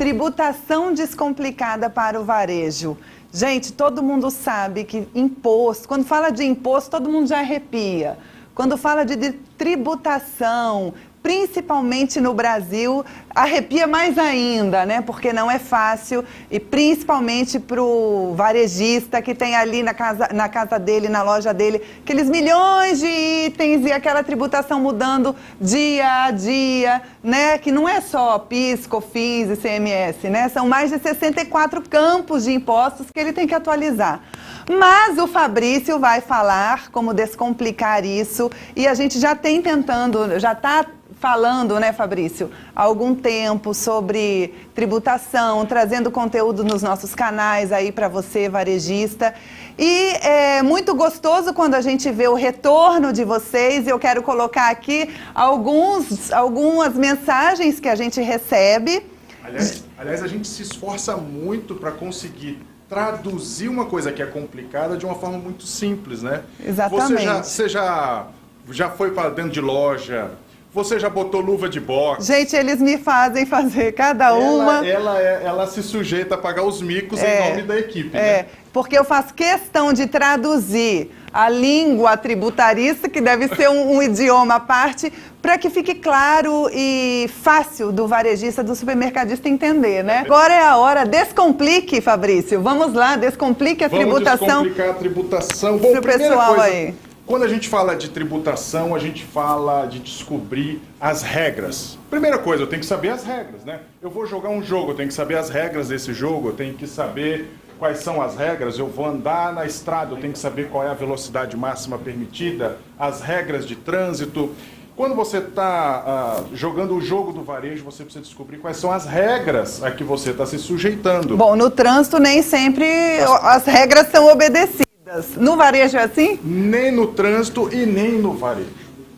Tributação descomplicada para o varejo. Gente, todo mundo sabe que imposto, quando fala de imposto, todo mundo já arrepia. Quando fala de tributação, principalmente no Brasil, arrepia mais ainda, né? Porque não é fácil, e principalmente para o varejista que tem ali na casa dele, na loja dele, aqueles milhões de itens e aquela tributação mudando dia a dia, né? Que não é só PIS, COFINS e CMS, né? São mais de 64 campos de impostos que ele tem que atualizar. Mas o Fabrício vai falar como descomplicar isso, e a gente já tem tentando, já está falando, né, Fabrício, há algum tempo sobre tributação, trazendo conteúdo nos nossos canais aí para você, varejista. E é muito gostoso quando a gente vê o retorno de vocês. Eu quero colocar aqui algumas mensagens que a gente recebe. Aliás, a gente se esforça muito para conseguir traduzir uma coisa que é complicada de uma forma muito simples, né? Exatamente. Você já foi para dentro de loja? Você já botou luva de boxe? Gente, eles me fazem fazer cada uma. Ela se sujeita a pagar os micos em nome da equipe, né? Porque eu faço questão de traduzir a língua tributarista, que deve ser um idioma à parte, para que fique claro e fácil do varejista, do supermercadista entender, né? Agora é a hora, descomplique, Fabrício. Vamos lá, descomplique a tributação. Vamos descomplicar a tributação. Bom, pro pessoal coisa, aí. Quando a gente fala de tributação, a gente fala de descobrir as regras. Primeira coisa, eu tenho que saber as regras, né? Eu vou jogar um jogo, eu tenho que saber as regras desse jogo, eu tenho que saber quais são as regras. Eu vou andar na estrada, eu tenho que saber qual é a velocidade máxima permitida, as regras de trânsito. Quando você está jogando o jogo do varejo, você precisa descobrir quais são as regras a que você está se sujeitando. Bom, no trânsito nem sempre as regras são obedecidas. No varejo é assim? Nem no trânsito e nem no varejo.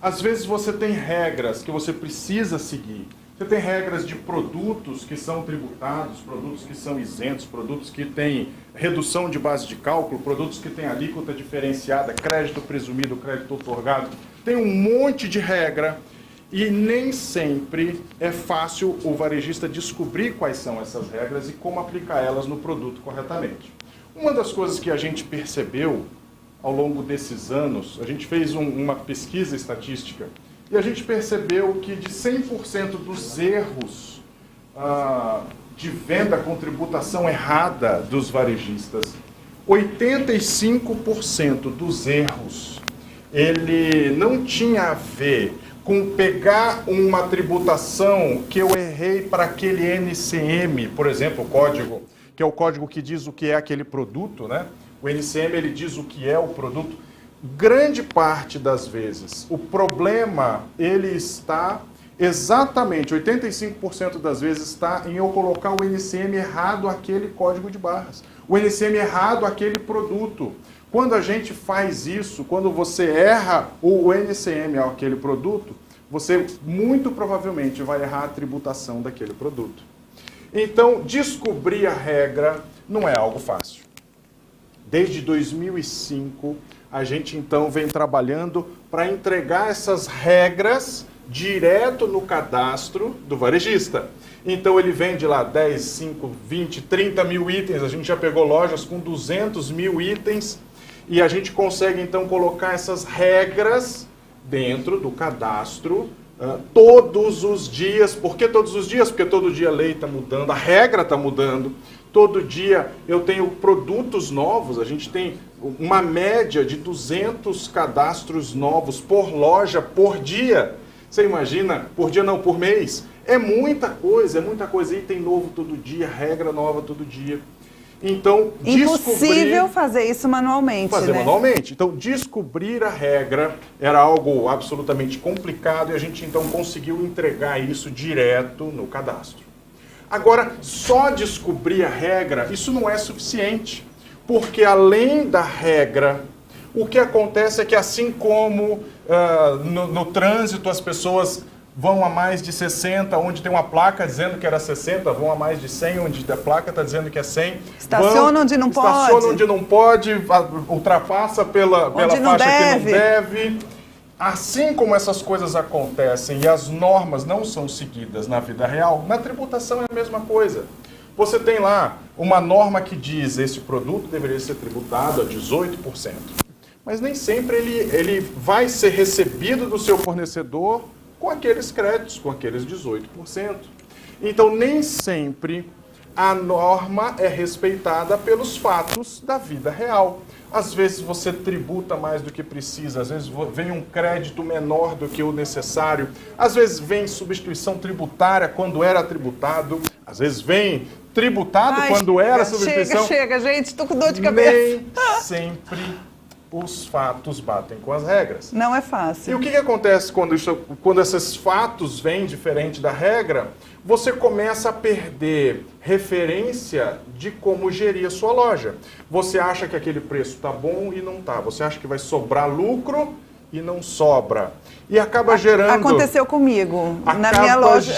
Às vezes você tem regras que você precisa seguir. Você tem regras de produtos que são tributados, produtos que são isentos, produtos que têm redução de base de cálculo, produtos que têm alíquota diferenciada, crédito presumido, crédito otorgado. Tem um monte de regra e nem sempre é fácil o varejista descobrir quais são essas regras e como aplicar elas no produto corretamente. Uma das coisas que a gente percebeu ao longo desses anos, a gente fez uma pesquisa estatística e a gente percebeu que de 100% dos erros de venda com tributação errada dos varejistas, 85% dos erros, ele não tinha a ver com pegar uma tributação que eu errei para aquele NCM, por exemplo, o código, que é o código que diz o que é aquele produto, né? O NCM, ele diz o que é o produto. Grande parte das vezes, o problema, ele está exatamente, 85% das vezes está em eu colocar o NCM errado aquele código de barras. O NCM errado aquele produto. Quando a gente faz isso, quando você erra o NCM aquele produto, você muito provavelmente vai errar a tributação daquele produto. Então, descobrir a regra não é algo fácil. Desde 2005, a gente então vem trabalhando para entregar essas regras direto no cadastro do varejista. Então, ele vende lá 10, 5, 20, 30 mil itens. A gente já pegou lojas com 200 mil itens e a gente consegue então colocar essas regras dentro do cadastro todos os dias. Por que todos os dias? Porque todo dia a lei está mudando, a regra está mudando. Todo dia eu tenho produtos novos, a gente tem uma média de 200 cadastros novos por loja, por dia. Você imagina? Por dia não, por mês. É muita coisa, item novo todo dia, regra nova todo dia. Então, impossível fazer isso manualmente, manualmente. Então, descobrir a regra era algo absolutamente complicado e a gente então conseguiu entregar isso direto no cadastro. Agora, só descobrir a regra, isso não é suficiente, porque além da regra, o que acontece é que assim como no trânsito as pessoas vão a mais de 60, onde tem uma placa dizendo que era 60, vão a mais de 100, onde a placa está dizendo que é 100. Estaciona onde não pode. Estaciona onde não pode, ultrapassa pela faixa que não deve. assim como essas coisas acontecem e as normas não são seguidas na vida real, na tributação é a mesma coisa. Você tem lá uma norma que diz esse produto deveria ser tributado a 18%. Mas nem sempre ele vai ser recebido do seu fornecedor com aqueles créditos, com aqueles 18%. Então, nem sempre a norma é respeitada pelos fatos da vida real. Às vezes você tributa mais do que precisa, às vezes vem um crédito menor do que o necessário, às vezes vem substituição tributária quando era tributado, às vezes vem tributado quando era substituição. Chega, gente, tô com dor de cabeça. Nem sempre os fatos batem com as regras. Não é fácil. E o que acontece quando esses fatos vêm diferente da regra? Você começa a perder referência de como gerir a sua loja. Você acha que aquele preço está bom e não está. Você acha que vai sobrar lucro e não sobra. E acaba gerando... Aconteceu comigo, na minha loja.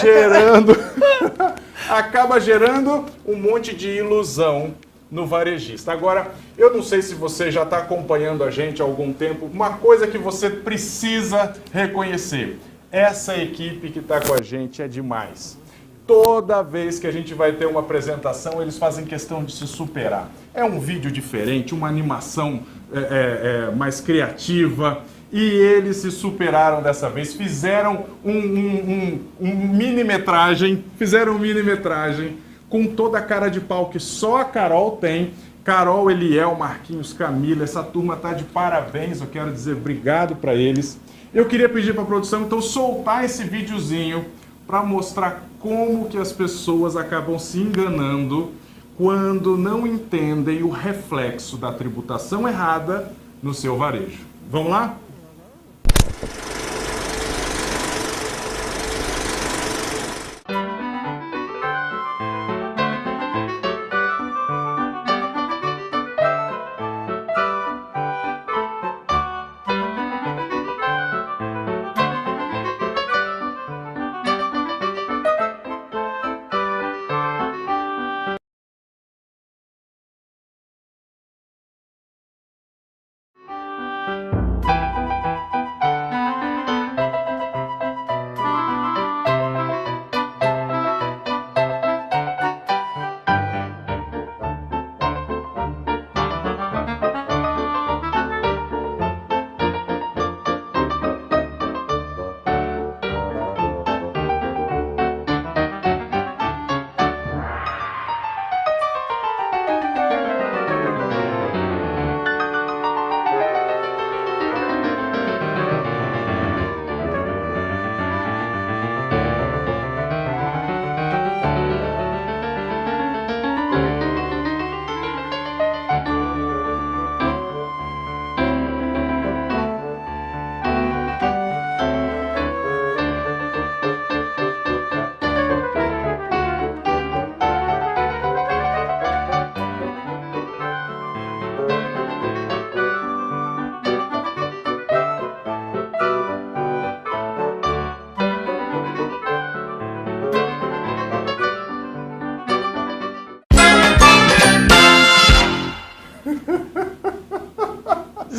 Acaba gerando um monte de ilusão no varejista. Agora, eu não sei se você já está acompanhando a gente há algum tempo, uma coisa que você precisa reconhecer, essa equipe que está com a gente é demais. Toda vez que a gente vai ter uma apresentação, eles fazem questão de se superar. É um vídeo diferente, uma animação mais criativa, e eles se superaram dessa vez, fizeram um mini-metragem, com toda a cara de pau que só a Carol tem. Carol, Eliel, Marquinhos, Camila, essa turma tá de parabéns, eu quero dizer obrigado para eles. Eu queria pedir para a produção, então, soltar esse videozinho para mostrar como que as pessoas acabam se enganando quando não entendem o reflexo da tributação errada no seu varejo. Vamos lá?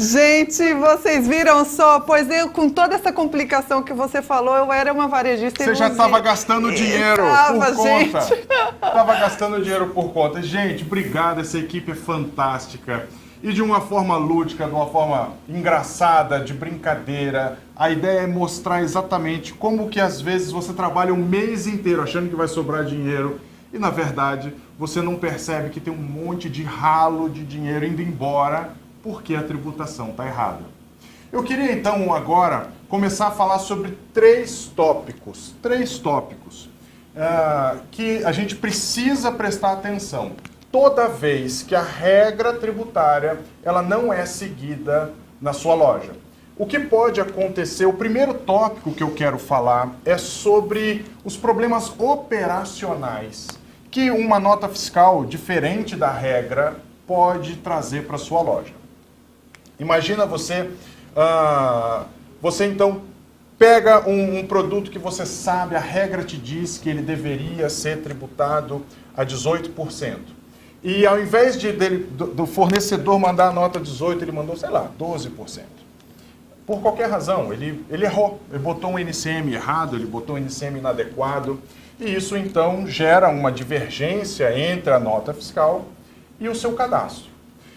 Gente, vocês viram só? Pois eu, com toda essa complicação que você falou, eu era uma varejista. Você já estava gastando dinheiro por conta. Estava gastando dinheiro por conta. Gente, obrigado, essa equipe é fantástica. E de uma forma lúdica, de uma forma engraçada, de brincadeira. A ideia é mostrar exatamente como que às vezes você trabalha um mês inteiro achando que vai sobrar dinheiro e na verdade você não percebe que tem um monte de ralo de dinheiro indo embora porque a tributação está errada. Eu queria então agora começar a falar sobre três tópicos que a gente precisa prestar atenção toda vez que a regra tributária ela não é seguida na sua loja. O que pode acontecer? O primeiro tópico que eu quero falar é sobre os problemas operacionais que uma nota fiscal diferente da regra pode trazer para sua loja. Imagina você então pega um produto que você sabe, a regra te diz que ele deveria ser tributado a 18%. E ao invés do fornecedor mandar a nota 18%, ele mandou, sei lá, 12%. por qualquer razão, ele errou, ele botou um NCM errado, ele botou um NCM inadequado, e isso então gera uma divergência entre a nota fiscal e o seu cadastro.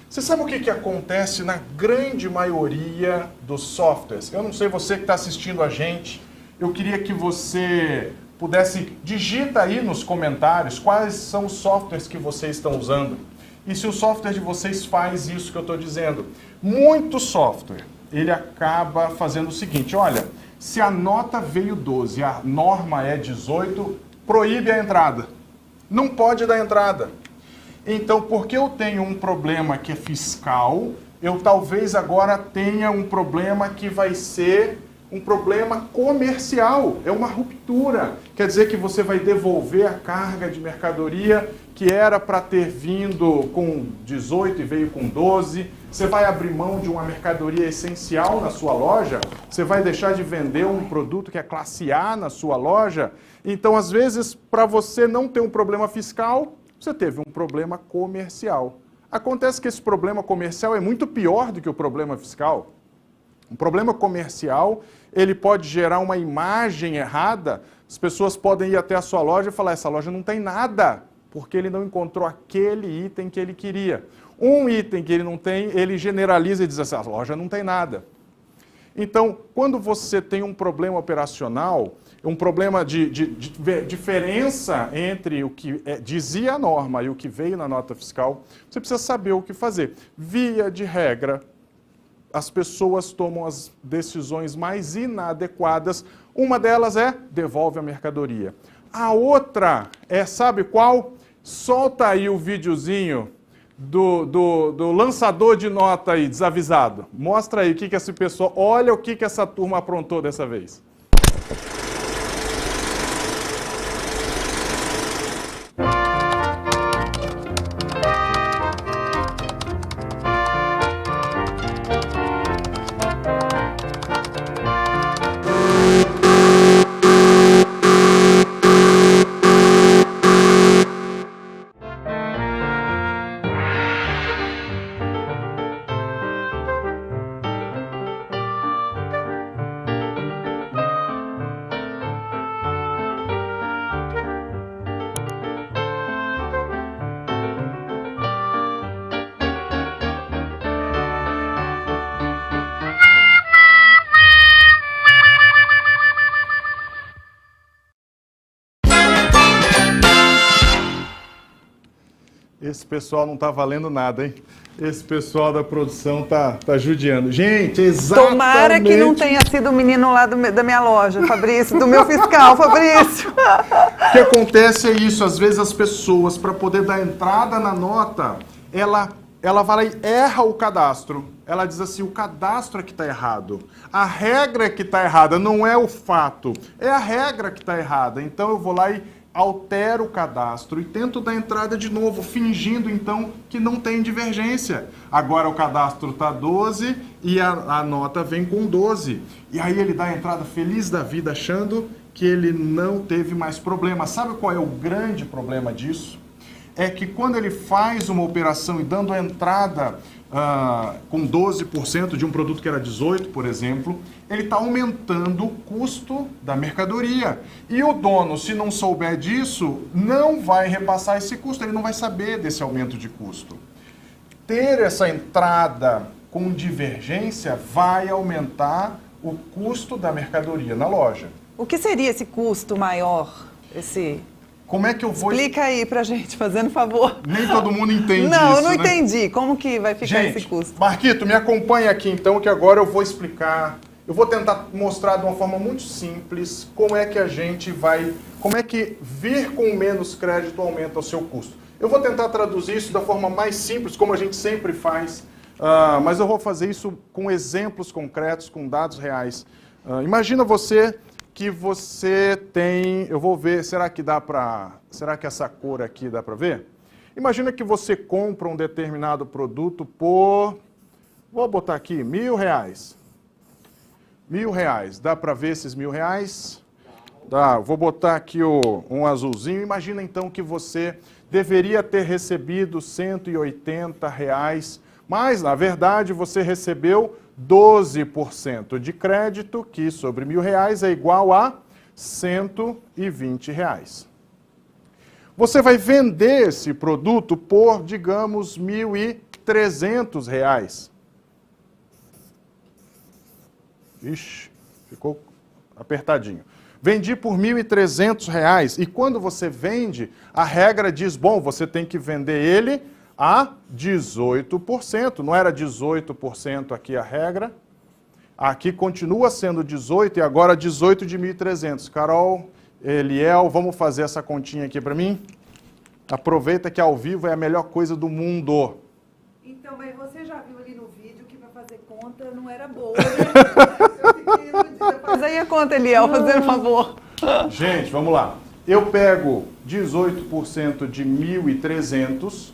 Você sabe o que acontece na grande maioria dos softwares? Eu não sei, você que está assistindo a gente, eu queria que você pudesse, digita aí nos comentários quais são os softwares que vocês estão usando. E se o software de vocês faz isso que eu estou dizendo. Muito software, ele acaba fazendo o seguinte, olha, se a nota veio 12, a norma é 18, proíbe a entrada. Não pode dar entrada. Então, porque eu tenho um problema que é fiscal, eu talvez agora tenha um problema que vai ser um problema comercial, é uma ruptura. Quer dizer que você vai devolver a carga de mercadoria que era para ter vindo com 18 e veio com 12. Você vai abrir mão de uma mercadoria essencial na sua loja? Você vai deixar de vender um produto que é classe A na sua loja? Então, às vezes, para você não ter um problema fiscal, você teve um problema comercial. Acontece que esse problema comercial é muito pior do que o problema fiscal. Um problema comercial, ele pode gerar uma imagem errada, as pessoas podem ir até a sua loja e falar, essa loja não tem nada, porque ele não encontrou aquele item que ele queria. Um item que ele não tem, ele generaliza e diz assim, a loja não tem nada. Então, quando você tem um problema operacional, um problema de diferença entre o que dizia a norma e o que veio na nota fiscal, você precisa saber o que fazer. Via de regra, as pessoas tomam as decisões mais inadequadas. Uma delas é, devolve a mercadoria. A outra é, sabe qual? Solta aí o videozinho do lançador de nota aí, desavisado. Mostra aí o que esse pessoal, olha o que essa turma aprontou dessa vez. Esse pessoal não tá valendo nada, hein? Esse pessoal da produção tá judiando. Gente, exatamente... Tomara que não tenha sido o menino lá da minha loja, Fabrício, do meu fiscal, Fabrício. O que acontece é isso, às vezes as pessoas, para poder dar entrada na nota, ela vai lá e erra o cadastro. Ela diz assim, o cadastro é que está errado. A regra é que está errada, não é o fato. É a regra que está errada. Então eu vou lá e altero o cadastro e tento dar entrada de novo, fingindo então que não tem divergência. Agora o cadastro está 12 e a nota vem com 12. E aí ele dá a entrada feliz da vida, achando que ele não teve mais problema. Sabe qual é o grande problema disso? É que quando ele faz uma operação e dando a entrada com 12% de um produto que era 18%, por exemplo, ele está aumentando o custo da mercadoria. E o dono, se não souber disso, não vai repassar esse custo, ele não vai saber desse aumento de custo. Ter essa entrada com divergência vai aumentar o custo da mercadoria na loja. O que seria esse custo maior? Como é que eu vou... Explica aí pra gente, fazendo favor. Nem todo mundo entende isso, Não, eu não né? entendi. Como que vai ficar esse custo? Marquito, me acompanha aqui então, que agora eu vou explicar. Eu vou tentar mostrar de uma forma muito simples como é que a gente vai... Como é que vir com menos crédito aumenta o seu custo. Eu vou tentar traduzir isso da forma mais simples, como a gente sempre faz, mas eu vou fazer isso com exemplos concretos, com dados reais. Imagina que você tem, eu vou ver, será que essa cor aqui dá para ver? Imagina que você compra um determinado produto por, vou botar aqui, R$1.000. R$1.000, dá para ver esses R$1.000? Dá, vou botar aqui um azulzinho. Imagina então que você deveria ter recebido R$180, mas na verdade você recebeu 12% de crédito, que sobre R$ 1.000 é igual a R$ 120. Você vai vender esse produto por, digamos, R$ 1.300. Ixi, ficou apertadinho. Vendi por R$ 1.300 e quando você vende, a regra diz, bom, você tem que vender ele a 18%. Não era 18% aqui a regra? Aqui continua sendo 18 e agora 18 de 1.300. Carol, Eliel, vamos fazer essa continha aqui para mim? Aproveita que ao vivo é a melhor coisa do mundo. Então, mas você já viu ali no vídeo que para fazer conta não era boa, né? Eu fiquei iludida. Faz aí a conta, Eliel, fazendo favor. Gente, vamos lá. Eu pego 18% de 1.300.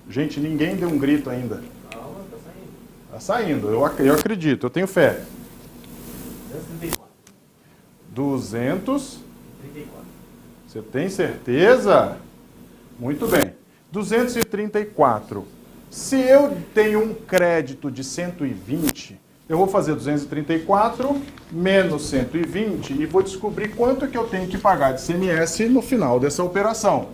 Gente, ninguém deu um grito ainda. Calma, tá saindo. Tá saindo, eu acredito, eu tenho fé. 234. 234. Você tem certeza? Muito bem. 234. Se eu tenho um crédito de 120, eu vou fazer 234 menos 120 e vou descobrir quanto que eu tenho que pagar de ICMS no final dessa operação.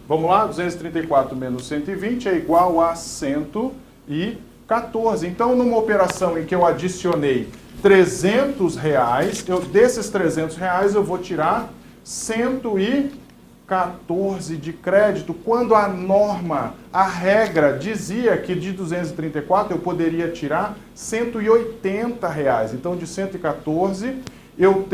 Vamos lá, 234 menos 120 é igual a 114. Então, numa operação em que eu adicionei R$300, desses R$300 eu vou tirar 114 de crédito, quando a norma, a regra dizia que de 234 eu poderia tirar R$180. Então, de 114 eu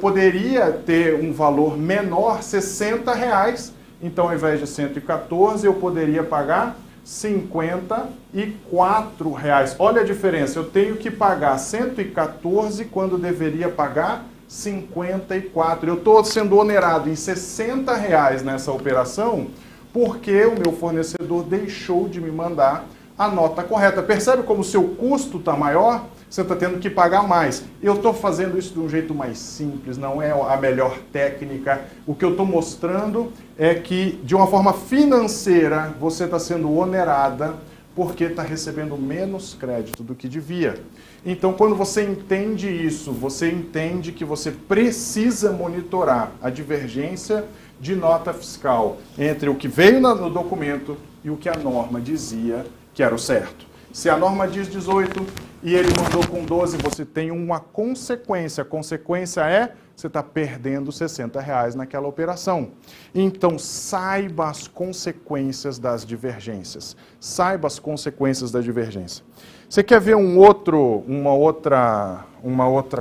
poderia ter um valor menor, R$60. Então, ao invés de 114, eu poderia pagar R$54. Olha a diferença, eu tenho que pagar 114 quando deveria pagar 54. Eu estou sendo onerado em R$60 nessa operação porque o meu fornecedor deixou de me mandar a nota correta. Percebe como o seu custo está maior? Você está tendo que pagar mais. Eu estou fazendo isso de um jeito mais simples, não é a melhor técnica. O que eu estou mostrando é que, de uma forma financeira, você está sendo onerada porque está recebendo menos crédito do que devia. Então, quando você entende isso, você entende que você precisa monitorar a divergência de nota fiscal entre o que veio no documento e o que a norma dizia que era o certo. Se a norma diz 18 e ele mandou com 12, você tem uma consequência. A consequência é você está perdendo R$60 naquela operação. Então, saiba as consequências das divergências. Saiba as consequências da divergência. Você quer ver uma outra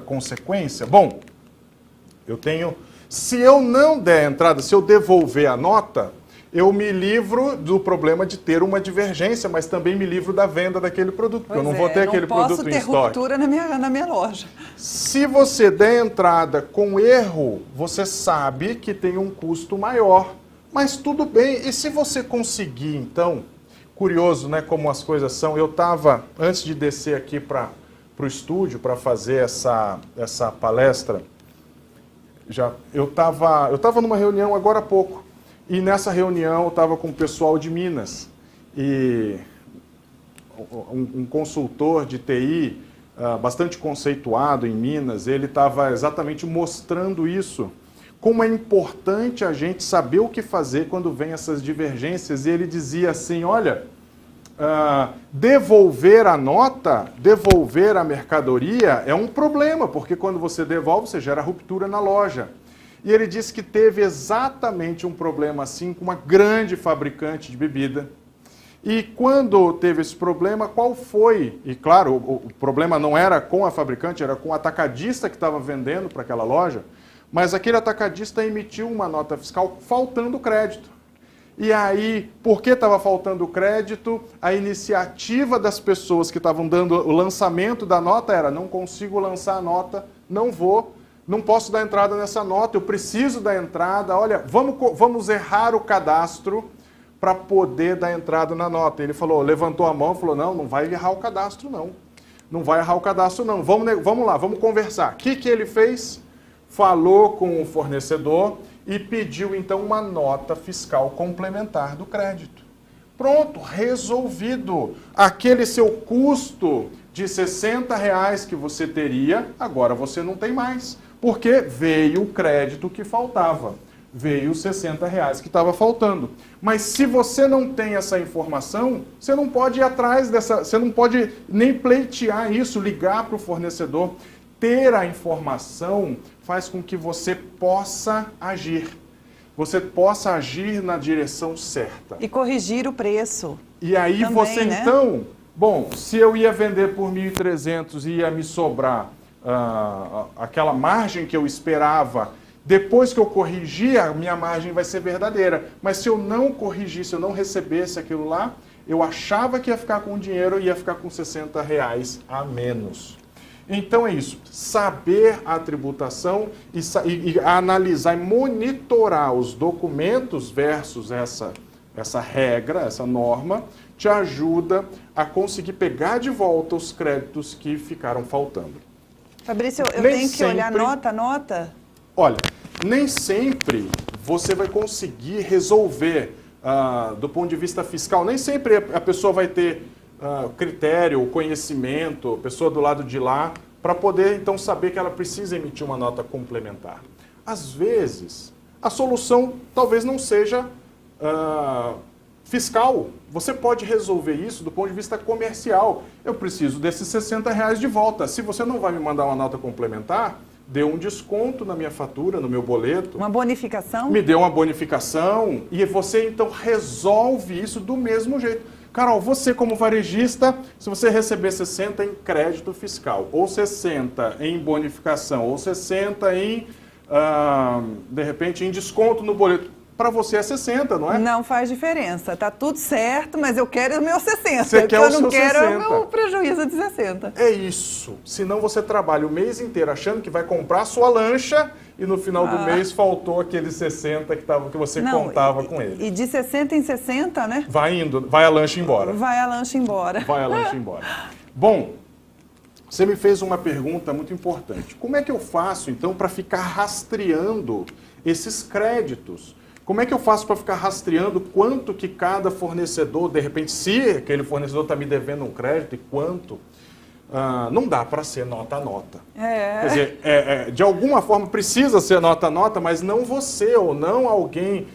consequência? Bom, se eu não der entrada, se eu devolver a nota, eu me livro do problema de ter uma divergência, mas também me livro da venda daquele produto, porque eu não vou ter aquele produto em estoque. Não posso ter ruptura na minha loja. Se você der entrada com erro, você sabe que tem um custo maior, mas tudo bem. E se você conseguir, então, curioso, né, como as coisas são, eu estava, antes de descer aqui para o estúdio para fazer essa palestra, eu estava numa reunião agora há pouco, e nessa reunião eu estava com o pessoal de Minas, e um consultor de TI bastante conceituado em Minas, ele estava exatamente mostrando isso, como é importante a gente saber o que fazer quando vem essas divergências, e ele dizia assim, olha, devolver a nota, devolver a mercadoria é um problema, porque quando você devolve, você gera ruptura na loja. E ele disse que teve exatamente um problema assim com uma grande fabricante de bebida. E quando teve esse problema, qual foi? E claro, o problema não era com a fabricante, era com o atacadista que estava vendendo para aquela loja, mas aquele atacadista emitiu uma nota fiscal faltando crédito. E aí, por que estava faltando crédito? A iniciativa das pessoas que estavam dando o lançamento da nota era: não consigo lançar a nota, não posso dar entrada nessa nota, eu preciso dar entrada, olha, vamos errar o cadastro para poder dar entrada na nota. Ele falou, levantou a mão e falou, não vai errar o cadastro não. Não vai errar o cadastro não. Vamos lá, vamos conversar. O que ele fez? Falou com o fornecedor e pediu então uma nota fiscal complementar do crédito. Pronto, resolvido. Aquele seu custo de R$60 que você teria, agora você não tem mais. Porque veio o crédito que faltava. Veio os R$60 que estava faltando. Mas se você não tem essa informação, você não pode ir atrás dessa, você não pode nem pleitear isso, ligar para o fornecedor. Ter a informação faz com que você possa agir. Você possa agir na direção certa. E corrigir o preço. E aí também, você né? então, bom, se eu ia vender por 1.300 e ia me sobrar aquela margem que eu esperava, depois que eu corrigir, a minha margem vai ser verdadeira. Mas se eu não corrigisse, se eu não recebesse aquilo lá, eu achava que ia ficar com dinheiro e ia ficar com R$60 a menos. Então é isso, saber a tributação e analisar e monitorar os documentos versus essa regra, essa norma, te ajuda a conseguir pegar de volta os créditos que ficaram faltando. Fabrício, eu Nem tenho que olhar sempre- nota a nota? Olha, nem sempre você vai conseguir resolver do ponto de vista fiscal, nem sempre a pessoa vai ter critério, conhecimento, pessoa do lado de lá, para poder então saber que ela precisa emitir uma nota complementar. Às vezes, a solução talvez não seja fiscal. Você pode resolver isso do ponto de vista comercial. Eu preciso desses R$60 de volta. Se você não vai me mandar uma nota complementar, dê um desconto na minha fatura, no meu boleto. Uma bonificação? Me dê uma bonificação e você então resolve isso do mesmo jeito. Carol, você como varejista, se você receber 60 em crédito fiscal, ou 60 em bonificação, ou 60 em, de repente, em desconto no boleto, para você é 60, não é? Não faz diferença. Tá tudo certo, mas eu quero o meu 60. Você O que quer eu o não seu quero é o 60. meu prejuízo de 60. É isso. Senão você trabalha o mês inteiro achando que vai comprar a sua lancha e no final do mês faltou aqueles 60 que você contava com ele. E de 60 em 60, né? Vai indo, vai a lancha embora. Vai a lancha embora. Vai a lancha embora. Bom, você me fez uma pergunta muito importante. Como é que eu faço, então, para ficar rastreando esses créditos? Como é que eu faço para ficar rastreando quanto que cada fornecedor, de repente, se aquele fornecedor está me devendo um crédito e quanto? Não dá para ser nota a nota. Quer dizer, de alguma forma precisa ser nota a nota, mas não você ou não alguém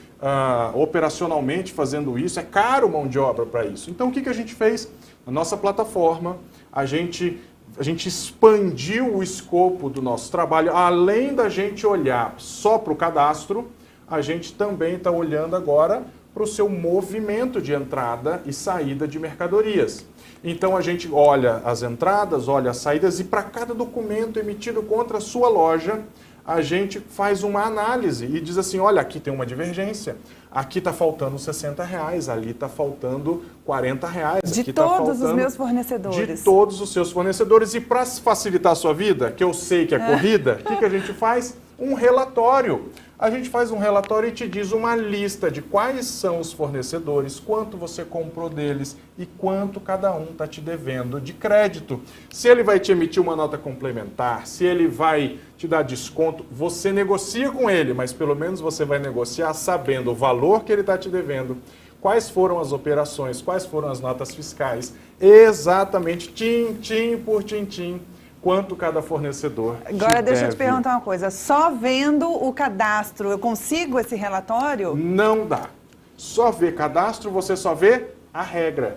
operacionalmente fazendo isso. É caro mão de obra para isso. Então, o que a gente fez? Na nossa plataforma, a gente expandiu o escopo do nosso trabalho. Além da gente olhar só para o cadastro, a gente também está olhando agora para o seu movimento de entrada e saída de mercadorias. Então a gente olha as entradas, olha as saídas e para cada documento emitido contra a sua loja, a gente faz uma análise e diz assim, olha, aqui tem uma divergência, aqui está faltando R$60, ali está faltando R$40. De aqui tá todos os faltando meus fornecedores. De todos os seus fornecedores. E para facilitar a sua vida, que eu sei que é corrida, o que a gente faz? Um relatório. A gente faz um relatório e te diz uma lista de quais são os fornecedores, quanto você comprou deles e quanto cada um está te devendo de crédito. Se ele vai te emitir uma nota complementar, se ele vai te dar desconto, você negocia com ele, mas pelo menos você vai negociar sabendo o valor que ele está te devendo, quais foram as operações, quais foram as notas fiscais, exatamente, tintim por tintim, quanto cada fornecedor Agora, deixa eu te deve. perguntar uma coisa. Só vendo o cadastro, eu consigo esse relatório? Não dá. Só vê cadastro, você só vê a regra.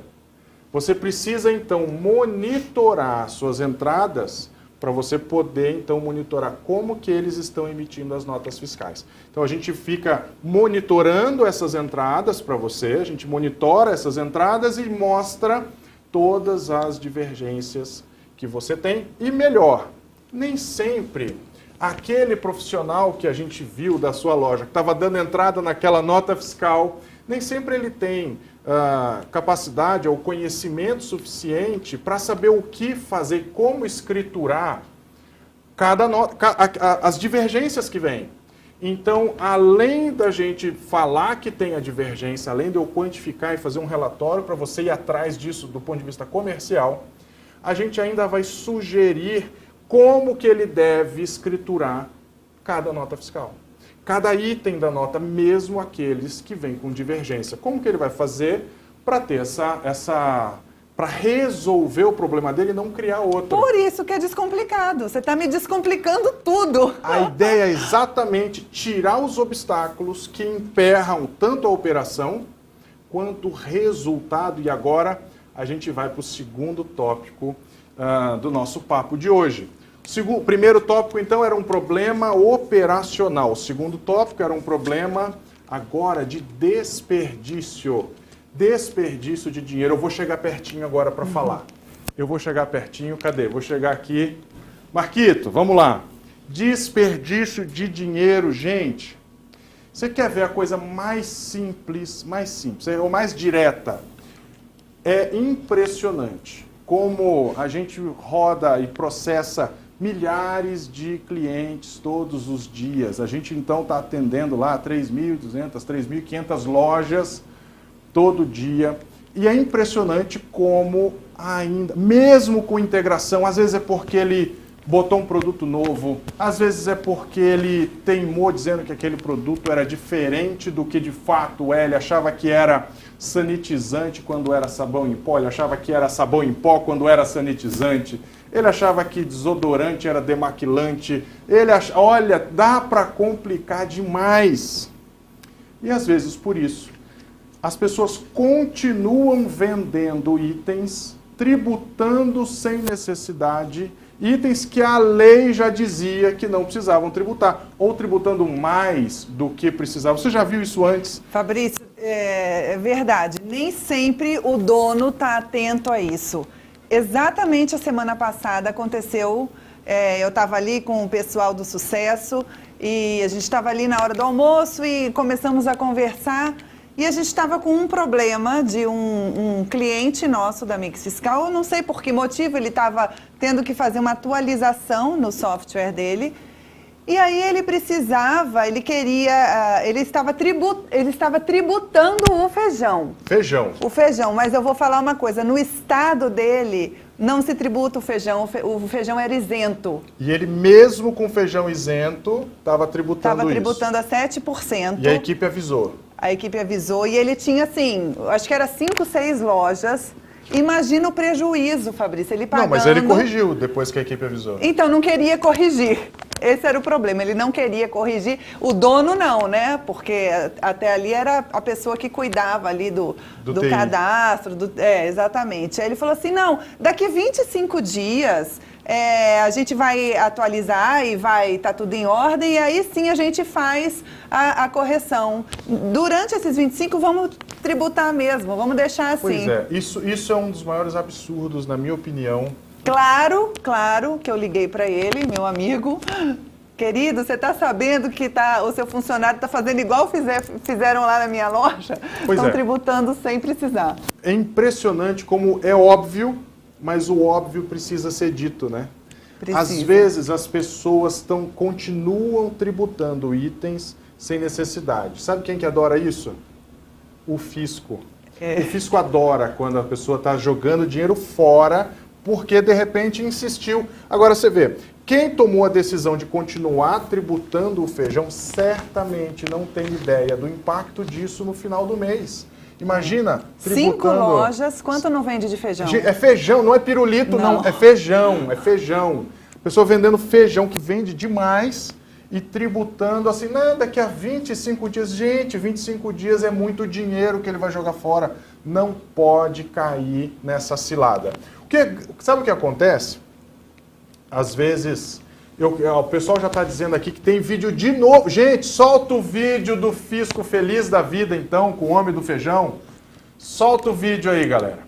Você precisa, então, monitorar suas entradas para você poder, então, monitorar como que eles estão emitindo as notas fiscais. Então, a gente fica monitorando essas entradas para você, a gente monitora essas entradas e mostra todas as divergências que você tem. E melhor, nem sempre aquele profissional que a gente viu da sua loja, que estava dando entrada naquela nota fiscal, nem sempre ele tem capacidade ou conhecimento suficiente para saber o que fazer, como escriturar cada nota, as divergências que vêm. Então, além da gente falar que tem a divergência, além de eu quantificar e fazer um relatório para você ir atrás disso do ponto de vista comercial, a gente ainda vai sugerir como que ele deve escriturar cada nota fiscal. Cada item da nota, mesmo aqueles que vêm com divergência. Como que ele vai fazer para ter para resolver o problema dele e não criar outro. Por isso que é descomplicado. Você está me descomplicando tudo. A ideia é exatamente tirar os obstáculos que emperram tanto a operação quanto o resultado. E agora a gente vai para o segundo tópico do nosso papo de hoje. O primeiro tópico, então, era um problema operacional. O segundo tópico era um problema agora de desperdício. Desperdício de dinheiro. Eu vou chegar pertinho agora para falar. Eu vou chegar pertinho, cadê? Vou chegar aqui. Marquito, vamos lá. Desperdício de dinheiro, gente. Você quer ver a coisa mais simples, ou mais direta? É impressionante como a gente roda e processa milhares de clientes todos os dias. A gente, então, está atendendo lá 3.200, 3.500 lojas todo dia. E é impressionante como ainda, mesmo com integração, às vezes é porque ele botou um produto novo, às vezes é porque ele teimou dizendo que aquele produto era diferente do que de fato é. Ele achava que era sanitizante quando era sabão em pó, ele achava que era sabão em pó quando era sanitizante, ele achava que desodorante era demaquilante, olha, dá para complicar demais. E às vezes por isso as pessoas continuam vendendo itens, tributando sem necessidade, itens que a lei já dizia que não precisavam tributar, ou tributando mais do que precisavam. Você já viu isso antes? Fabrício, é verdade. Nem sempre o dono está atento a isso. Exatamente a semana passada aconteceu, eu estava ali com o pessoal do Sucesso e a gente estava ali na hora do almoço e começamos a conversar. E a gente estava com um problema de um cliente nosso da Mix Fiscal. Eu não sei por que motivo, ele estava tendo que fazer uma atualização no software dele. E aí ele precisava, ele estava tributando o feijão. Feijão. O feijão, mas eu vou falar uma coisa, no estado dele não se tributa o feijão era isento. E ele mesmo com feijão isento estava tributando isso. Estava tributando a 7%. E a equipe avisou. A equipe avisou e ele tinha, assim, acho que era 5, 6 lojas. Imagina o prejuízo, Fabrício, ele pagando... Não, mas ele corrigiu depois que a equipe avisou. Então, não queria corrigir. Esse era o problema, ele não queria corrigir. O dono não, né? Porque até ali era a pessoa que cuidava ali do cadastro. Exatamente. Aí ele falou assim, não, daqui 25 dias... a gente vai atualizar e vai estar tudo em ordem e aí sim a gente faz a correção. Durante esses 25, vamos tributar mesmo, vamos deixar assim. Pois é, isso é um dos maiores absurdos, na minha opinião. Claro que eu liguei para ele, meu amigo. Querido, você está sabendo que o seu funcionário está fazendo igual fizeram lá na minha loja? Estão tributando sem precisar. É impressionante como é óbvio, mas o óbvio precisa ser dito, né? Precisa. Às vezes as pessoas continuam tributando itens sem necessidade. Sabe quem que adora isso? O fisco. O fisco adora quando a pessoa está jogando dinheiro fora porque de repente insistiu. Agora você vê, quem tomou a decisão de continuar tributando o feijão certamente não tem ideia do impacto disso no final do mês. Imagina, tributando... 5 lojas, quanto não vende de feijão? É feijão, não é pirulito, não. É feijão. Pessoa vendendo feijão que vende demais e tributando assim, né, daqui a 25 dias. Gente, 25 dias é muito dinheiro que ele vai jogar fora. Não pode cair nessa cilada. Sabe o que acontece? Às vezes... o pessoal já está dizendo aqui que tem vídeo de novo. Gente, solta o vídeo do Fisco Feliz da Vida, então, com o Homem do Feijão. Solta o vídeo aí, galera.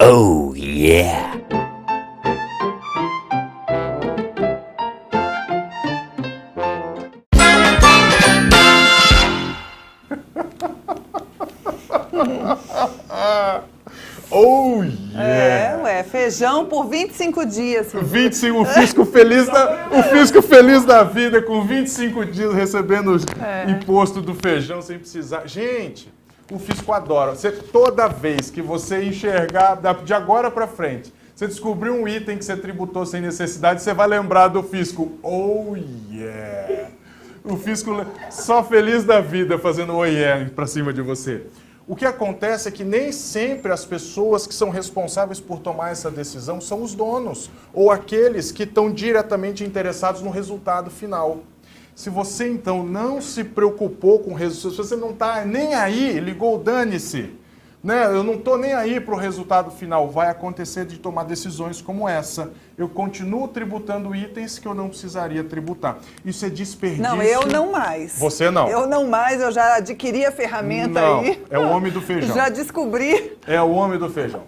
Oh, yeah! Oh, yeah! Feijão por 25 dias. 25, o Fisco Feliz da Vida com 25 dias recebendo imposto do feijão sem precisar. Gente, o Fisco adora. Toda vez que você enxergar, de agora para frente, Você descobriu um item que você tributou sem necessidade, você vai lembrar do fisco. Oh yeah! O fisco só feliz da vida fazendo oh yeah pra cima de você. O que acontece é que nem sempre as pessoas que são responsáveis por tomar essa decisão são os donos ou aqueles que estão diretamente interessados no resultado final. Se você, então, não se preocupou com o resultado, se você não está nem aí, ligou o dane-se, né? Eu não estou nem aí para o resultado final, vai acontecer de tomar decisões como essa. Eu continuo tributando itens que eu não precisaria tributar. Isso é desperdício. Não, eu não mais. Você não. Eu não mais, eu já adquiri a ferramenta não, aí. É o homem do feijão. Já descobri. É o homem do feijão.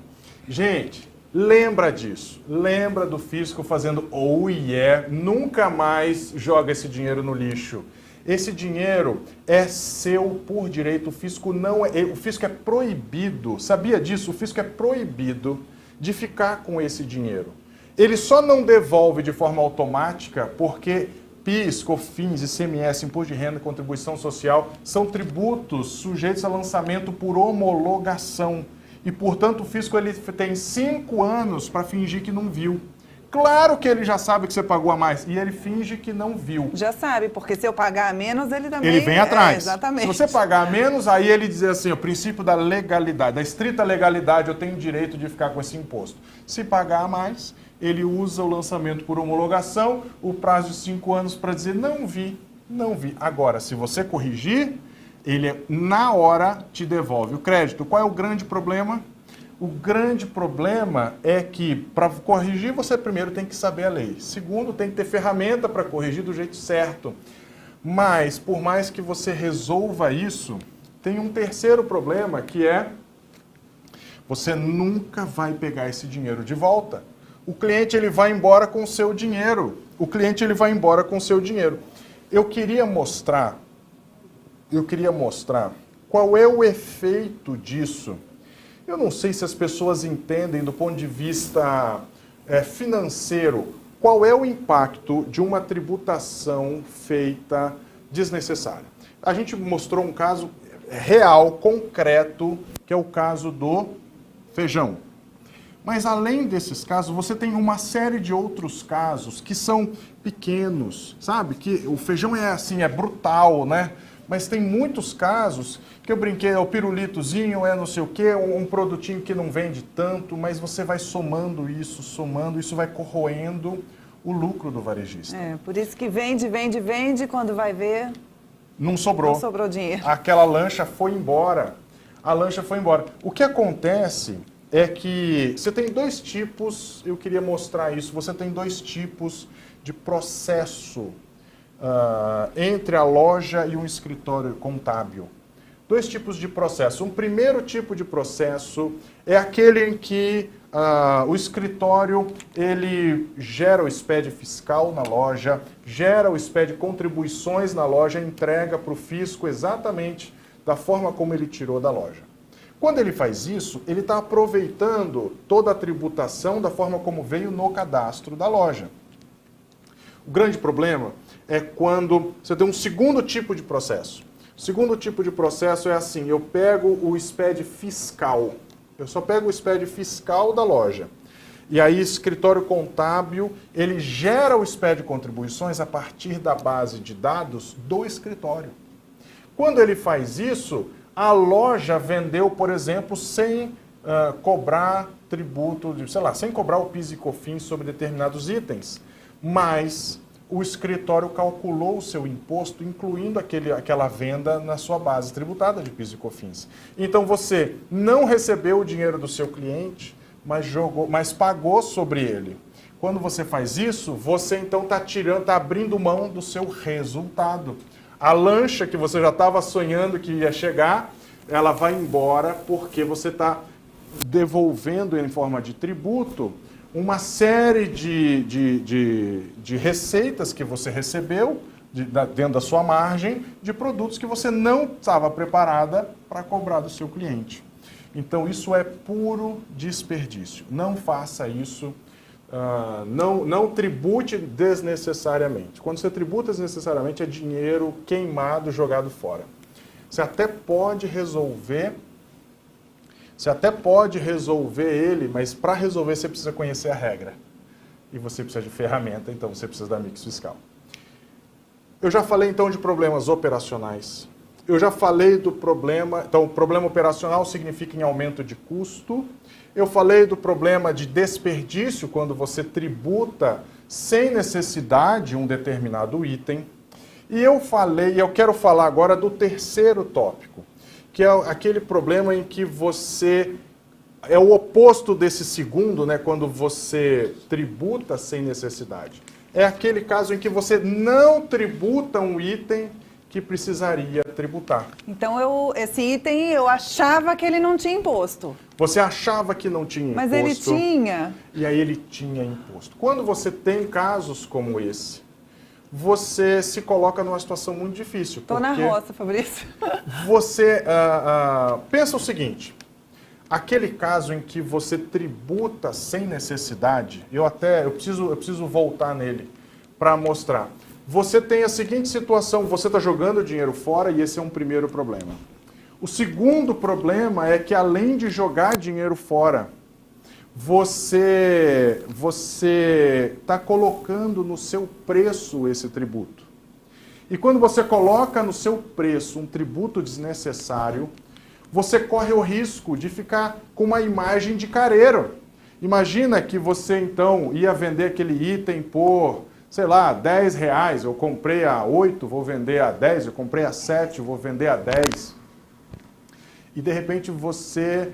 Gente, lembra disso. Lembra do fisco fazendo oh yeah. Nunca mais joga esse dinheiro no lixo. Esse dinheiro é seu por direito. O fisco não é. O fisco é proibido. Sabia disso? O fisco é proibido de ficar com esse dinheiro. Ele só não devolve de forma automática porque PIS, COFINS, ICMS, Imposto de Renda, Contribuição Social são tributos sujeitos a lançamento por homologação. E, portanto, o fisco ele tem 5 anos para fingir que não viu. Claro que ele já sabe que você pagou a mais e ele finge que não viu. Já sabe, porque se eu pagar a menos, ele também... Ele vem atrás. Exatamente. Se você pagar a menos, aí ele diz assim, o princípio da legalidade, da estrita legalidade, eu tenho direito de ficar com esse imposto. Se pagar a mais, ele usa o lançamento por homologação, o prazo de 5 anos para dizer não vi, não vi. Agora, se você corrigir, ele na hora te devolve o crédito. Qual é o grande problema? O grande problema é que para corrigir você primeiro tem que saber a lei. Segundo, tem que ter ferramenta para corrigir do jeito certo. Mas, por mais que você resolva isso, tem um terceiro problema que é você nunca vai pegar esse dinheiro de volta. O cliente ele vai embora com o seu dinheiro. O cliente ele vai embora com o seu dinheiro. Eu queria mostrar qual é o efeito disso. Eu não sei se as pessoas entendem do ponto de vista financeiro qual é o impacto de uma tributação feita desnecessária. A gente mostrou um caso real, concreto, que é o caso do feijão. Mas além desses casos, você tem uma série de outros casos que são pequenos, sabe? Que o feijão é assim, é brutal, né? Mas tem muitos casos que eu brinquei, é o pirulitozinho, é não sei o quê, um produtinho que não vende tanto, mas você vai somando, isso vai corroendo o lucro do varejista. Por isso que vende, quando vai ver... Não sobrou. Não sobrou dinheiro. Aquela lancha foi embora. A lancha foi embora. O que acontece é que você tem 2 tipos, eu queria mostrar isso, você tem 2 tipos de processo entre a loja e um escritório contábil. 2 tipos de processo. Um primeiro tipo de processo é aquele em que o escritório ele gera o SPED fiscal na loja, gera o SPED contribuições na loja, entrega para o fisco exatamente da forma como ele tirou da loja. Quando ele faz isso, ele está aproveitando toda a tributação da forma como veio no cadastro da loja. O grande problema é quando você tem um segundo tipo de processo. O segundo tipo de processo é assim, eu pego o SPED fiscal. Eu só pego o SPED fiscal da loja. E aí, escritório contábil, ele gera o SPED contribuições a partir da base de dados do escritório. Quando ele faz isso, a loja vendeu, por exemplo, sem cobrar tributo, sem cobrar o PIS e COFINS sobre determinados itens. Mas o escritório calculou o seu imposto, incluindo aquela venda na sua base tributada de PIS e COFINS. Então você não recebeu o dinheiro do seu cliente, mas pagou sobre ele. Quando você faz isso, você então está abrindo mão do seu resultado. A lancha que você já estava sonhando que ia chegar, ela vai embora porque você está devolvendo em forma de tributo uma série de receitas que você recebeu dentro da sua margem de produtos que você não estava preparada para cobrar do seu cliente. Então, isso é puro desperdício. Não faça isso, não tribute desnecessariamente. Quando você tributa desnecessariamente, é dinheiro queimado, jogado fora. Você até pode resolver Você até pode resolver ele, mas para resolver você precisa conhecer a regra. E você precisa de ferramenta, então você precisa da Mix Fiscal. Eu já falei então de problemas operacionais. Eu já falei do problema, então o problema operacional significa em aumento de custo. Eu falei do problema de desperdício, quando você tributa sem necessidade um determinado item. E eu quero falar agora do terceiro tópico, que é aquele problema em que você é o oposto desse segundo, né, quando você tributa sem necessidade. É aquele caso em que você não tributa um item que precisaria tributar. Então, esse item, eu achava que ele não tinha imposto. Você achava que não tinha imposto. Mas ele tinha. E aí ele tinha imposto. Quando você tem casos como esse, você se coloca numa situação muito difícil. Estou na roça, Fabrício. Você pensa o seguinte, aquele caso em que você tributa sem necessidade, eu preciso voltar nele para mostrar. Você tem a seguinte situação, você está jogando dinheiro fora e esse é um primeiro problema. O segundo problema é que além de jogar dinheiro fora, você está colocando no seu preço esse tributo. E quando você coloca no seu preço um tributo desnecessário, você corre o risco de ficar com uma imagem de careiro. Imagina que você então ia vender aquele item por, sei lá, R$10, eu comprei a 8, vou vender a 10, eu comprei a 7, vou vender a 10. E de repente você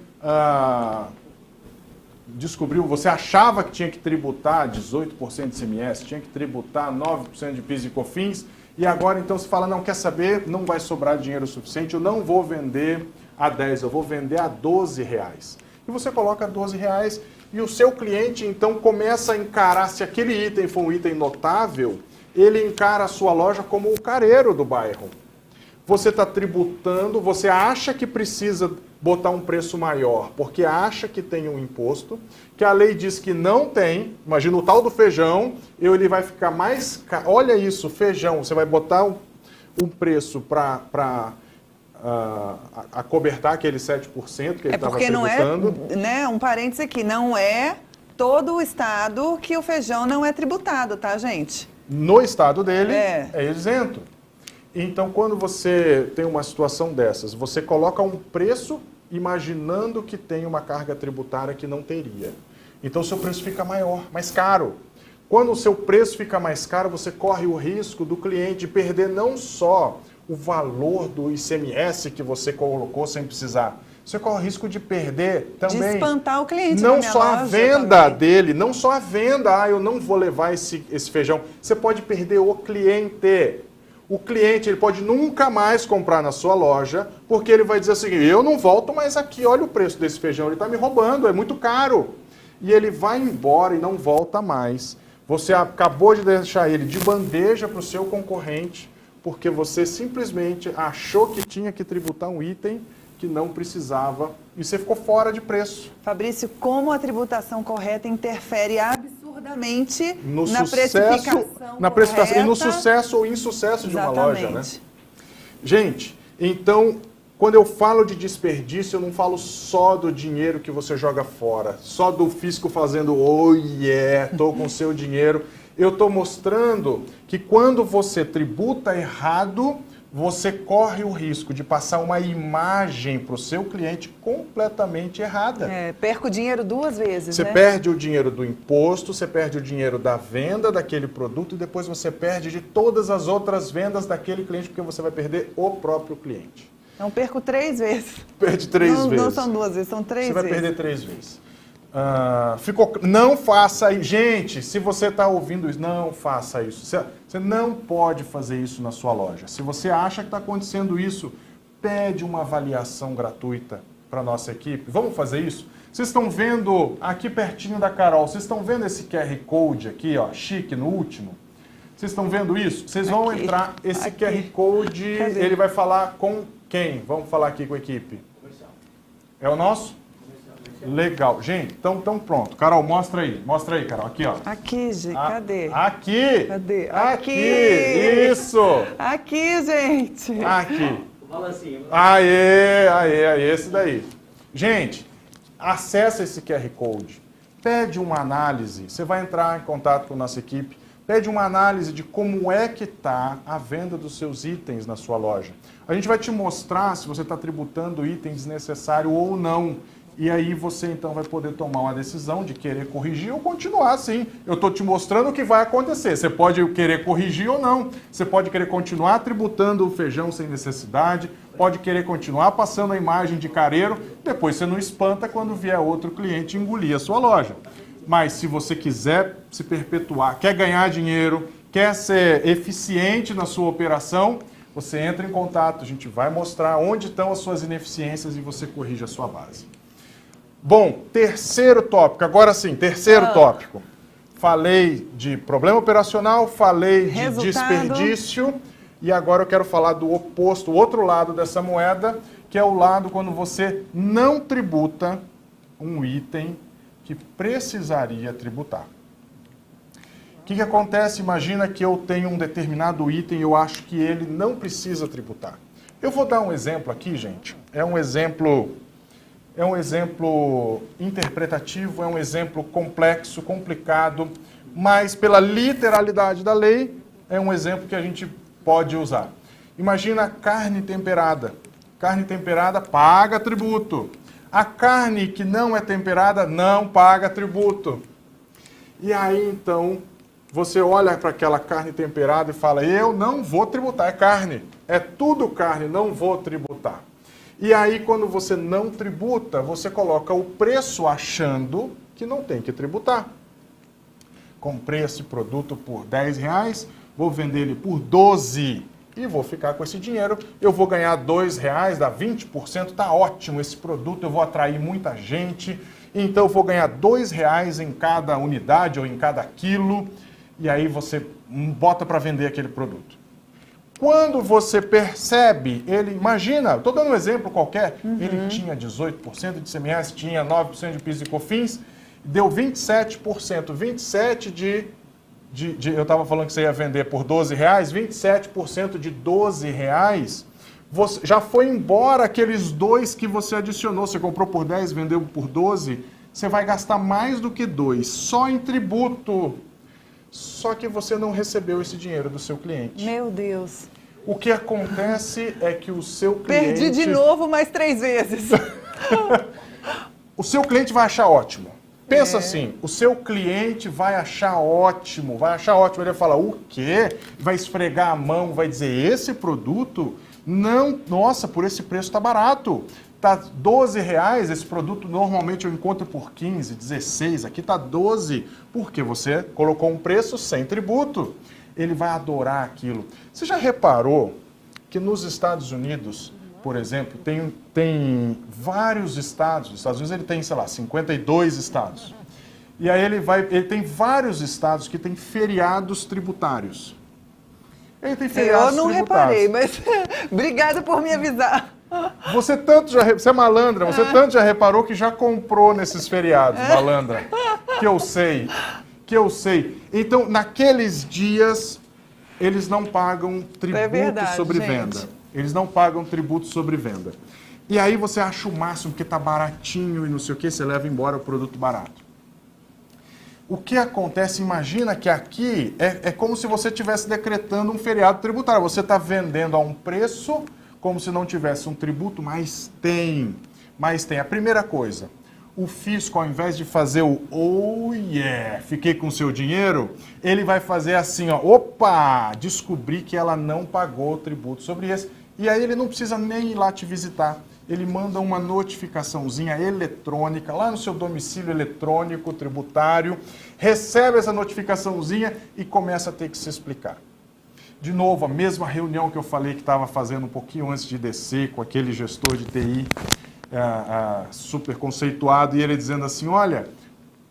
descobriu, você achava que tinha que tributar 18% de ICMS, tinha que tributar 9% de PIS e COFINS, e agora então você fala, não, quer saber, não vai sobrar dinheiro suficiente, eu não vou vender a 10, eu vou vender a R$12. E você coloca R$12 e o seu cliente então começa a encarar, se aquele item for um item notável, ele encara a sua loja como o careiro do bairro. Você está tributando, você acha que precisa botar um preço maior, porque acha que tem um imposto, que a lei diz que não tem. Imagina o tal do feijão, ele vai ficar mais caro. Olha isso, feijão, você vai botar um preço para acobertar aquele 7% que ele estava tributando. Não é, né, um parênteses aqui, não é todo o estado que o feijão não é tributado, tá, gente? No estado dele é isento. Então, quando você tem uma situação dessas, você coloca um preço imaginando que tem uma carga tributária que não teria. Então, o seu preço fica maior, mais caro. Quando o seu preço fica mais caro, você corre o risco do cliente perder não só o valor do ICMS que você colocou sem precisar. Você corre o risco de perder também... De espantar o cliente. Não só a venda dele, não só a venda, eu não vou levar esse feijão. Você pode perder o cliente. O cliente ele pode nunca mais comprar na sua loja, porque ele vai dizer assim, eu não volto mais aqui, olha o preço desse feijão, ele está me roubando, é muito caro. E ele vai embora e não volta mais. Você acabou de deixar ele de bandeja para o seu concorrente, porque você simplesmente achou que tinha que tributar um item que não precisava e você ficou fora de preço. Fabrício, como a tributação correta interfere absurdamente no na precificação e no sucesso ou insucesso de uma loja, né? Gente, então, quando eu falo de desperdício, eu não falo só do dinheiro que você joga fora, só do fisco fazendo, oh yeah, tô com seu dinheiro. Eu estou mostrando que quando você tributa errado, você corre o risco de passar uma imagem para o seu cliente completamente errada. Perco o dinheiro duas vezes, Você perde o dinheiro do imposto, você perde o dinheiro da venda daquele produto e depois você perde de todas as outras vendas daquele cliente, porque você vai perder o próprio cliente. Então, perco 3 vezes. Perde 3 vezes. Não são 2 vezes, são 3 vezes. Você vai perder 3 vezes. Não faça isso. Gente, se você está ouvindo isso, não faça isso. Você não pode fazer isso na sua loja. Se você acha que está acontecendo isso, pede uma avaliação gratuita para a nossa equipe. Vamos fazer isso? Vocês estão vendo aqui pertinho da Carol, vocês estão vendo esse QR Code aqui, ó, chique, no último? Vocês estão vendo isso? Vocês vão entrar, esse QR Code, ele vai falar com quem? Vamos falar aqui com a equipe. É o nosso? Legal. Gente, então pronto. Carol, mostra aí, Carol. Aqui, ó. Aqui, gente. Cadê? Aqui. Cadê? Aqui. Isso. Aqui, gente. Aqui. Aê, esse daí. Gente, acessa esse QR Code, pede uma análise, você vai entrar em contato com a nossa equipe, pede uma análise de como é que está a venda dos seus itens na sua loja. A gente vai te mostrar se você está tributando item desnecessário ou não. E aí você então vai poder tomar uma decisão de querer corrigir ou continuar assim. Eu estou te mostrando o que vai acontecer. Você pode querer corrigir ou não. Você pode querer continuar tributando o feijão sem necessidade, pode querer continuar passando a imagem de careiro, depois você não espanta quando vier outro cliente engolir a sua loja. Mas se você quiser se perpetuar, quer ganhar dinheiro, quer ser eficiente na sua operação, você entra em contato, a gente vai mostrar onde estão as suas ineficiências e você corrige a sua base. Bom, terceiro tópico, agora sim, terceiro tópico. Falei de problema operacional, falei de desperdício e agora eu quero falar do oposto, o outro lado dessa moeda, que é o lado quando você não tributa um item que precisaria tributar. O que acontece? Imagina que eu tenho um determinado item e eu acho que ele não precisa tributar. Eu vou dar um exemplo aqui, gente. É um exemplo interpretativo, é um exemplo complexo, complicado, mas pela literalidade da lei, é um exemplo que a gente pode usar. Imagina carne temperada. Carne temperada paga tributo. A carne que não é temperada não paga tributo. E aí, então, você olha para aquela carne temperada e fala, eu não vou tributar, é carne. É tudo carne, não vou tributar. E aí, quando você não tributa, você coloca o preço achando que não tem que tributar. Comprei esse produto por R$10, vou vender ele por 12 e vou ficar com esse dinheiro. Eu vou ganhar R$2, dá 20%, tá ótimo esse produto, eu vou atrair muita gente. Então, eu vou ganhar R$2 em cada unidade ou em cada quilo. E aí, você bota para vender aquele produto. Quando você percebe, ele, imagina, estou dando um exemplo qualquer, ele tinha 18% de ICMS, tinha 9% de PIS e COFINS, deu 27%, 27% eu estava falando que você ia vender por R$12, 27% de R$12, já foi embora aqueles 2 que você adicionou, você comprou por 10, vendeu por 12, você vai gastar mais do que 2, só em tributo. Só que você não recebeu esse dinheiro do seu cliente. Meu Deus. O que acontece é que o seu cliente... Perdi de novo mais 3 vezes. O seu cliente vai achar ótimo. Pensa assim, o seu cliente vai achar ótimo, Ele vai falar, o quê? Vai esfregar a mão, vai dizer, esse produto, não, nossa, por esse preço está barato. Tá R$12, esse produto normalmente eu encontro por 15, 16, aqui tá 12, porque você colocou um preço sem tributo. Ele vai adorar aquilo. Você já reparou que nos Estados Unidos, por exemplo, tem vários estados, os Estados Unidos ele tem, sei lá, 52 estados. E aí ele tem vários estados que têm feriados tributários. Ele tem feriados tributários. Eu não reparei, mas obrigada por me avisar. Você é malandra, você tanto já reparou que já comprou nesses feriados, malandra. Que eu sei. Então, naqueles dias, eles não pagam tributo sobre venda. Eles não pagam tributo sobre venda. E aí você acha o máximo, porque tá baratinho e não sei o que, você leva embora o produto barato. O que acontece, imagina que aqui é como se você estivesse decretando um feriado tributário. Você está vendendo a um preço como se não tivesse um tributo, mas tem. A primeira coisa, o fisco, ao invés de fazer o oh yeah, fiquei com o seu dinheiro, ele vai fazer assim, ó, opa, descobri que ela não pagou o tributo sobre esse. E aí ele não precisa nem ir lá te visitar. Ele manda uma notificaçãozinha eletrônica lá no seu domicílio eletrônico tributário, recebe essa notificaçãozinha e começa a ter que se explicar. De novo, a mesma reunião que eu falei que estava fazendo um pouquinho antes de descer com aquele gestor de TI super conceituado, e ele dizendo assim, olha,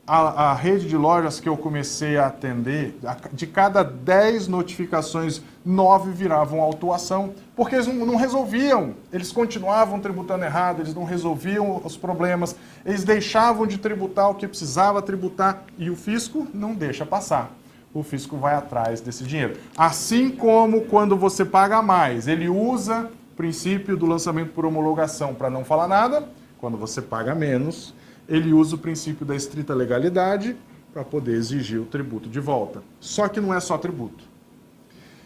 a rede de lojas que eu comecei a atender, de cada 10 notificações, 9 viravam autuação, porque eles não resolviam, eles continuavam tributando errado, eles não resolviam os problemas, eles deixavam de tributar o que precisava tributar, e o fisco não deixa passar. O fisco vai atrás desse dinheiro. Assim como quando você paga mais, ele usa o princípio do lançamento por homologação para não falar nada. Quando você paga menos, ele usa o princípio da estrita legalidade para poder exigir o tributo de volta. Só que não é só tributo.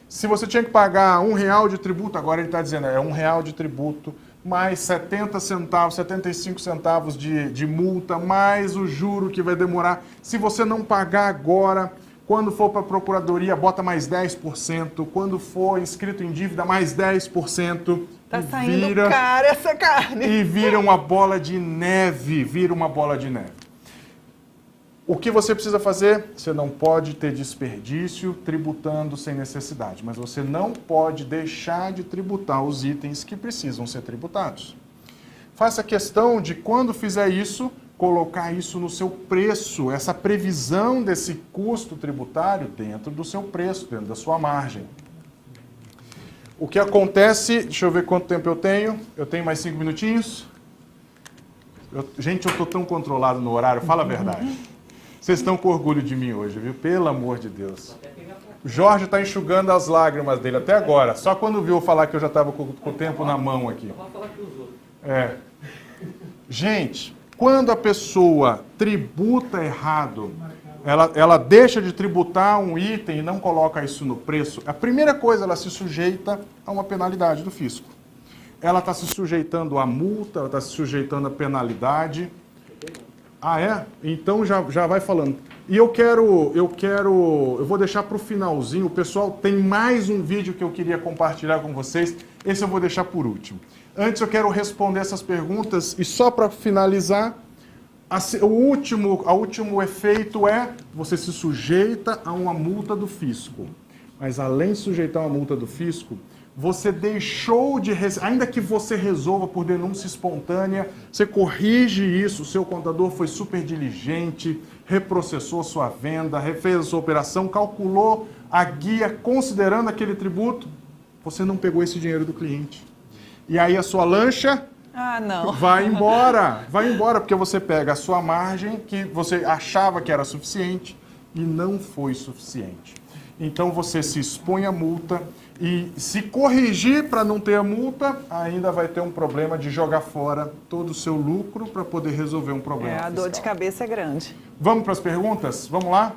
Se você tinha que pagar R$1 de tributo, agora ele está dizendo, é R$1 de tributo, mais 70 centavos, 75 centavos de multa, mais o juro que vai demorar. Se você não pagar agora, quando for para a procuradoria, bota mais 10%, quando for inscrito em dívida, mais 10%. Tá saindo cara essa carne. E vira uma bola de neve, O que você precisa fazer? Você não pode ter desperdício tributando sem necessidade, mas você não pode deixar de tributar os itens que precisam ser tributados. Faça questão de, quando fizer isso, colocar isso no seu preço, essa previsão desse custo tributário dentro do seu preço, dentro da sua margem. O que acontece, deixa eu ver quanto tempo eu tenho mais 5 minutinhos. Gente, eu estou tão controlado no horário, fala a verdade. Vocês estão com orgulho de mim hoje, viu? Pelo amor de Deus. O Jorge está enxugando as lágrimas dele até agora. Só quando viu eu falar que eu já estava com o tempo na mão aqui. É. Gente, quando a pessoa tributa errado, ela deixa de tributar um item e não coloca isso no preço, a primeira coisa, ela se sujeita a uma penalidade do fisco. Ela está se sujeitando à multa, ela está se sujeitando à penalidade. Ah, é? Então já vai falando. E eu vou deixar para o finalzinho, o pessoal tem mais um vídeo que eu queria compartilhar com vocês, esse eu vou deixar por último. Antes eu quero responder essas perguntas e só para finalizar, o último efeito é, você se sujeita a uma multa do fisco. Mas além de sujeitar uma multa do fisco, você deixou de, ainda que você resolva por denúncia espontânea, você corrige isso, o seu contador foi super diligente, reprocessou sua venda, refez a sua operação, calculou a guia considerando aquele tributo, você não pegou esse dinheiro do cliente. E aí a sua lancha vai embora, porque você pega a sua margem, que você achava que era suficiente, e não foi suficiente. Então você se expõe à multa, e se corrigir para não ter a multa, ainda vai ter um problema de jogar fora todo o seu lucro para poder resolver um problema fiscal. A dor de cabeça é grande. Vamos para as perguntas? Vamos lá?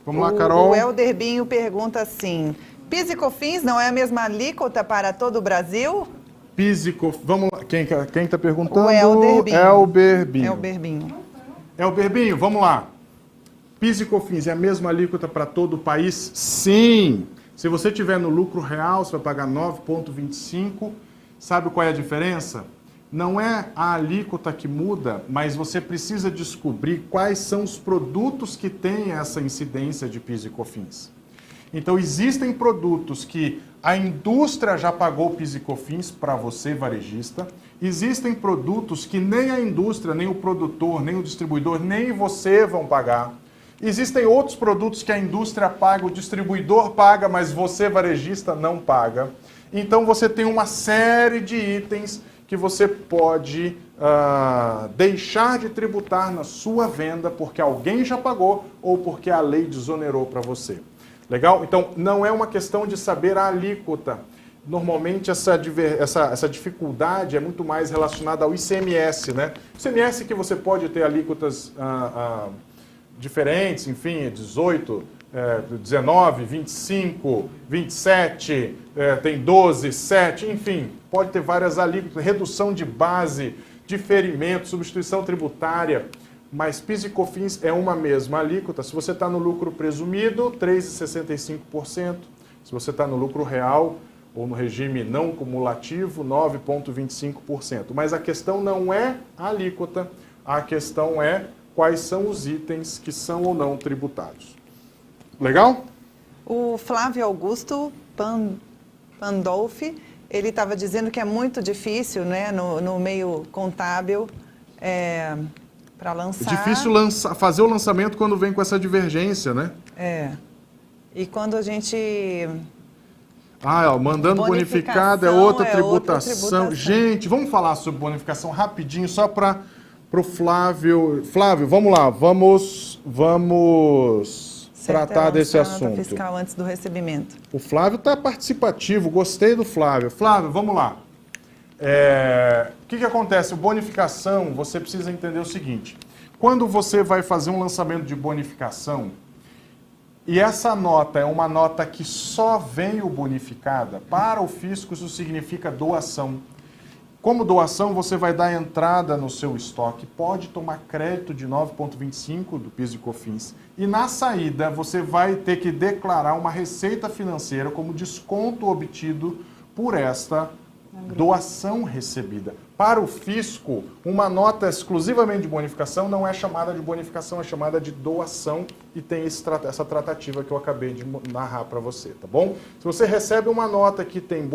Vamos lá, Carol. O Helder Binho pergunta assim, PIS e COFINS não é a mesma alíquota para todo o Brasil? PIS e COFINS, vamos lá. Quem está perguntando? O Helder Binho. Helder Binho. Helder Binho. Helder Binho, vamos lá. PIS e COFINS é a mesma alíquota para todo o país? Sim! Se você tiver no lucro real, você vai pagar 9,25. Sabe qual é a diferença? Não é a alíquota que muda, mas você precisa descobrir quais são os produtos que têm essa incidência de PIS e COFINS. Então, existem produtos que a indústria já pagou PIS e COFINS para você, varejista. Existem produtos que nem a indústria, nem o produtor, nem o distribuidor, nem você vão pagar. Existem outros produtos que a indústria paga, o distribuidor paga, mas você, varejista, não paga. Então, você tem uma série de itens que você pode deixar de tributar na sua venda porque alguém já pagou ou porque a lei desonerou para você. Legal? Então, não é uma questão de saber a alíquota. Normalmente, essa dificuldade é muito mais relacionada ao ICMS, né? ICMS que você pode ter alíquotas diferentes, enfim, 18, 19, 25, 27, tem 12, 7, enfim, pode ter várias alíquotas, redução de base, diferimento, substituição tributária, mas PIS e COFINS é uma mesma alíquota. Se você está no lucro presumido, 3,65%. Se você está no lucro real ou no regime não cumulativo, 9,25%. Mas a questão não é a alíquota, a questão é quais são os itens que são ou não tributados. Legal? O Flávio Augusto Pandolfi, ele estava dizendo que é muito difícil, né, no meio contábil, para lançar. É difícil fazer o lançamento quando vem com essa divergência, né? E quando a gente... mandando bonificado é outra tributação. Gente, vamos falar sobre bonificação rapidinho, só para o Flávio. Flávio, vamos lá, vamos tratar desse assunto. Fiscal antes do recebimento. O Flávio está participativo, gostei do Flávio. Flávio, vamos lá. O que acontece? Bonificação, você precisa entender o seguinte. Quando você vai fazer um lançamento de bonificação, e essa nota é uma nota que só veio bonificada, para o fisco isso significa doação. Como doação, você vai dar entrada no seu estoque, pode tomar crédito de 9,25 do PIS e COFINS. E na saída, você vai ter que declarar uma receita financeira como desconto obtido por esta doação recebida. Para o fisco, uma nota exclusivamente de bonificação não é chamada de bonificação, é chamada de doação e tem essa tratativa que eu acabei de narrar para você, tá bom? Se você recebe uma nota que tem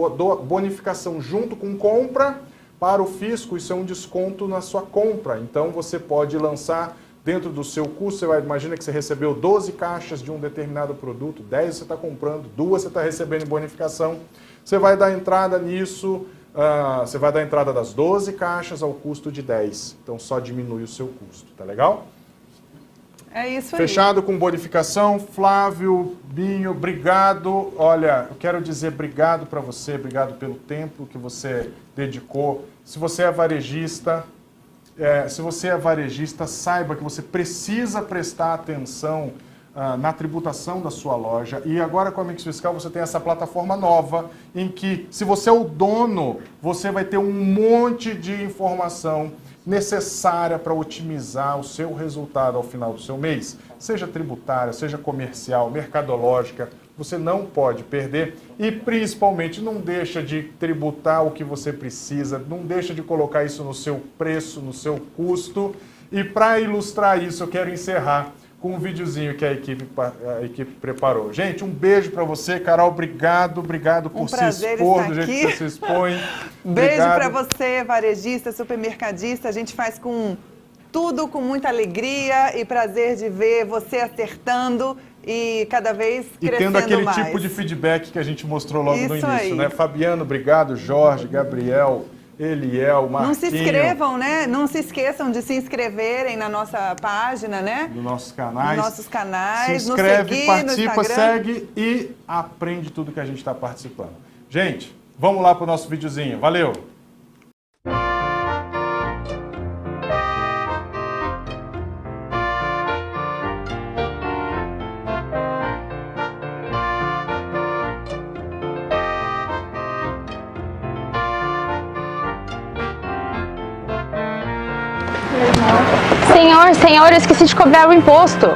bonificação junto com compra, para o fisco isso é um desconto na sua compra. Então você pode lançar dentro do seu custo, imagina que você recebeu 12 caixas de um determinado produto, 10 você está comprando, 2 você está recebendo em bonificação. Você vai dar entrada nisso, você vai dar entrada das 12 caixas ao custo de 10. Então só diminui o seu custo, tá legal? É isso aí. Fechado com bonificação. Flávio, Binho, obrigado. Olha, eu quero dizer obrigado para você, obrigado pelo tempo que você dedicou. Se você é varejista, saiba que você precisa prestar atenção na tributação da sua loja. E agora com a Mix Fiscal você tem essa plataforma nova em que, se você é o dono, você vai ter um monte de informação necessária para otimizar o seu resultado ao final do seu mês. Seja tributária, seja comercial, mercadológica, você não pode perder e principalmente não deixa de tributar o que você precisa, não deixa de colocar isso no seu preço, no seu custo. E para ilustrar isso, eu quero encerrar com um videozinho que a equipe preparou. Gente, um beijo para você, Carol, obrigado por se expor do jeito que você se expõe. Beijo para você, varejista, supermercadista, a gente faz com tudo com muita alegria e prazer de ver você acertando e cada vez crescendo mais. E tendo aquele tipo de feedback que a gente mostrou logo no início, aí, né? Fabiano, obrigado, Jorge, Gabriel, Eliel, Marquinhos. Não se inscrevam, né? Não se esqueçam de se inscreverem na nossa página, né? Nos nossos canais. Nos nossos canais. Se inscreve, seguir, participa, segue e aprende tudo que a gente está participando. Gente, vamos lá para o nosso videozinho. Valeu! Senhor, eu esqueci de cobrar o imposto.